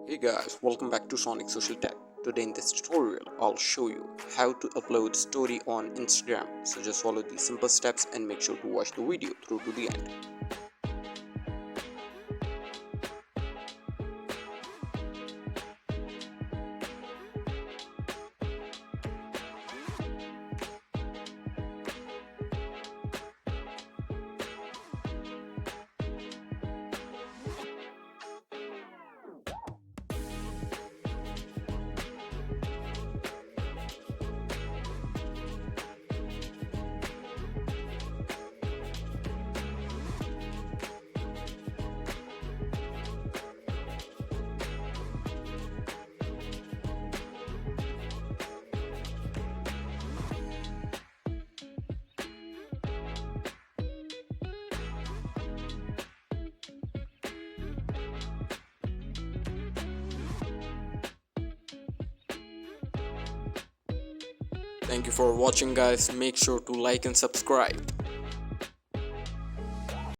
Hey guys, welcome back to Sonic Social Tech. Today in this tutorial, I'll show you how to upload story on Instagram. So just follow these simple steps and make sure to watch the video through to the end. Thank you for watching guys. Make sure to like and subscribe.